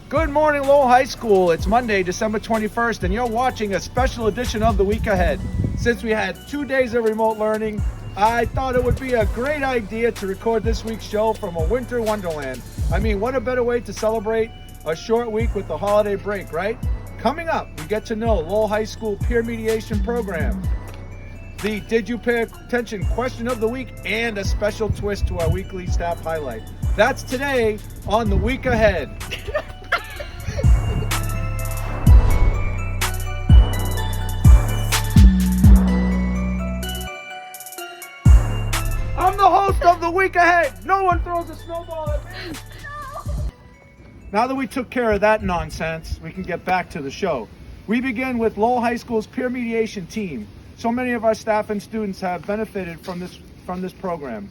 Good morning, Lowell High School. It's Monday, December 21st, and you're watching a special edition of The Week Ahead. Since we had 2 days of remote learning, I thought it would be a great idea to record this week's show from a winter wonderland. I mean, what a better way to celebrate a short week with the holiday break, right? Coming up, we get to know Lowell High School peer mediation program, the Did You Pay Attention question of the week, and a special twist to our weekly staff highlight. That's today on The Week Ahead. I'm the host of The Week Ahead. No one throws a snowball at me. Now that we took care of that nonsense, we can get back to the show. We begin with Lowell High School's peer mediation team. So many of our staff and students have benefited from this program.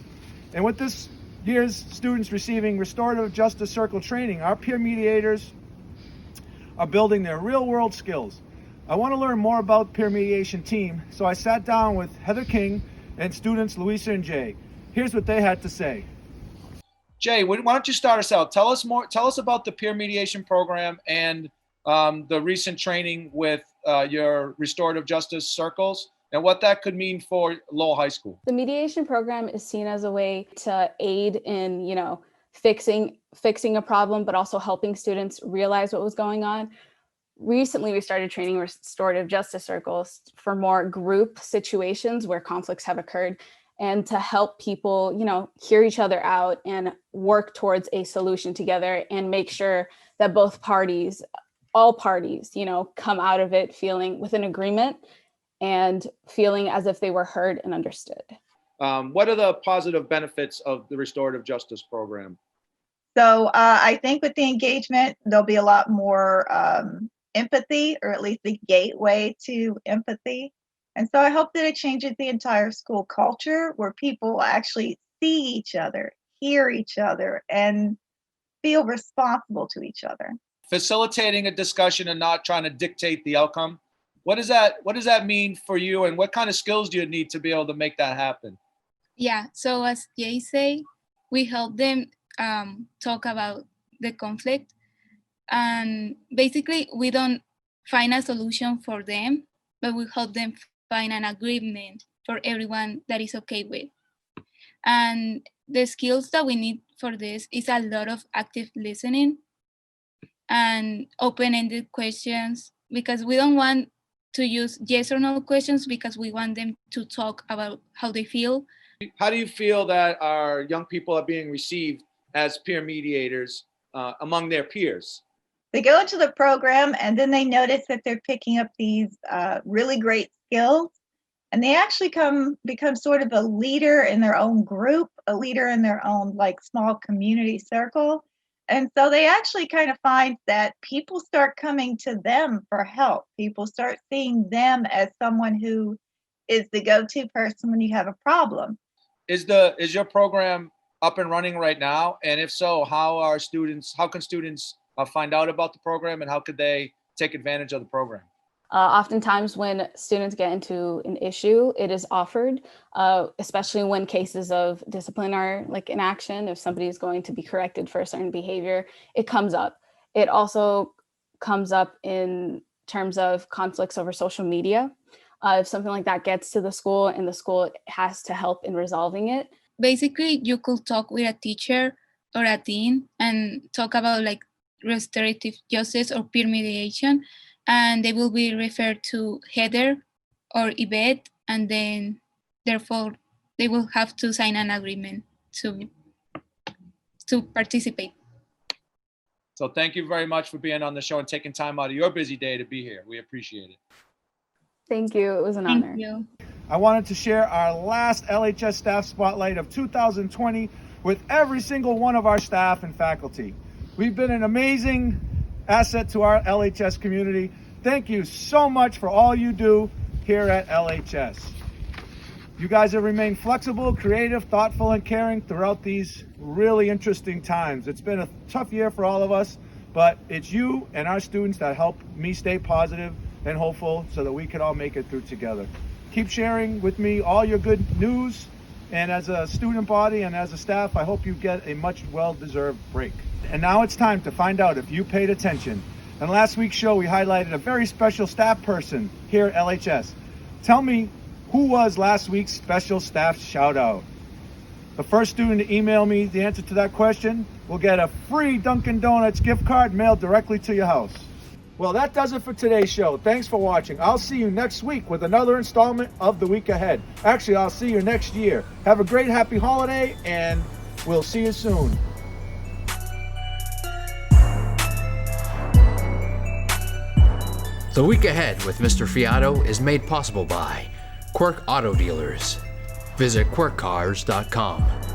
And with this year's students receiving restorative justice circle training, our peer mediators are building their real-world skills. I want to learn more about peer mediation team, so I sat down with Heather King and students Louisa and Jay. Here's what they had to say. Jay, why don't you start us out? Tell us about the peer mediation program and the recent training with your restorative justice circles and what that could mean for Lowell High School. The mediation program is seen as a way to aid in, fixing a problem, but also helping students realize what was going on. Recently, we started training restorative justice circles for more group situations where conflicts have occurred and to help people, hear each other out and work towards a solution together and make sure that all parties, come out of it feeling with an agreement and feeling as if they were heard and understood. What are the positive benefits of the restorative justice program? So I think with the engagement, there'll be a lot more empathy, or at least the gateway to empathy. And so I hope that it changes the entire school culture where people actually see each other, hear each other, and feel responsible to each other. Facilitating a discussion and not trying to dictate the outcome. What does that mean for you, and what kind of skills do you need to be able to make that happen? Yeah, so as Jay say, we help them talk about the conflict, and basically we don't find a solution for them, but we help them find an agreement for everyone that is okay with. And the skills that we need for this is a lot of active listening and open-ended questions, because we don't want to use yes or no questions, because we want them to talk about how they feel. How do you feel that our young people are being received as peer mediators among their peers? They go into the program and then they notice that they're picking up these really great skills, and they actually become sort of a leader in their own group, a leader in their own small community circle. And so they actually kind of find that people start coming to them for help. People start seeing them as someone who is the go-to person when you have a problem. Is your program up and running right now? And if so, how can students find out about the program, and how could they take advantage of the program? Oftentimes when students get into an issue, it is offered, especially when cases of discipline are in action. If somebody is going to be corrected for a certain behavior, it comes up. It also comes up in terms of conflicts over social media. If something like that gets to the school and the school has to help in resolving it. Basically, you could talk with a teacher or a dean and talk about restorative justice or peer mediation, and they will be referred to Heather or Yvette, and then therefore they will have to sign an agreement to participate. So thank you very much for being on the show and taking time out of your busy day to be here. We appreciate it. Thank you. It was an honor. Thank you. I wanted to share our last LHS Staff Spotlight of 2020 with every single one of our staff and faculty. We've been an amazing asset to our LHS community. Thank you so much for all you do here at LHS. You guys have remained flexible, creative, thoughtful, and caring throughout these really interesting times. It's been a tough year for all of us, but it's you and our students that help me stay positive and hopeful so that we can all make it through together. Keep sharing with me all your good news And as a student body and as a staff, I hope you get a much well-deserved break. And now it's time to find out if you paid attention. In last week's show, we highlighted a very special staff person here at LHS. Tell me, who was last week's special staff shout out? The first student to email me the answer to that question will get a free Dunkin' Donuts gift card mailed directly to your house. Well, that does it for today's show. Thanks for watching. I'll see you next week with another installment of The Week Ahead. Actually, I'll see you next year. Have a great, happy holiday, and we'll see you soon. The Week Ahead with Mr. Fiato is made possible by Quirk Auto Dealers. Visit quirkcars.com.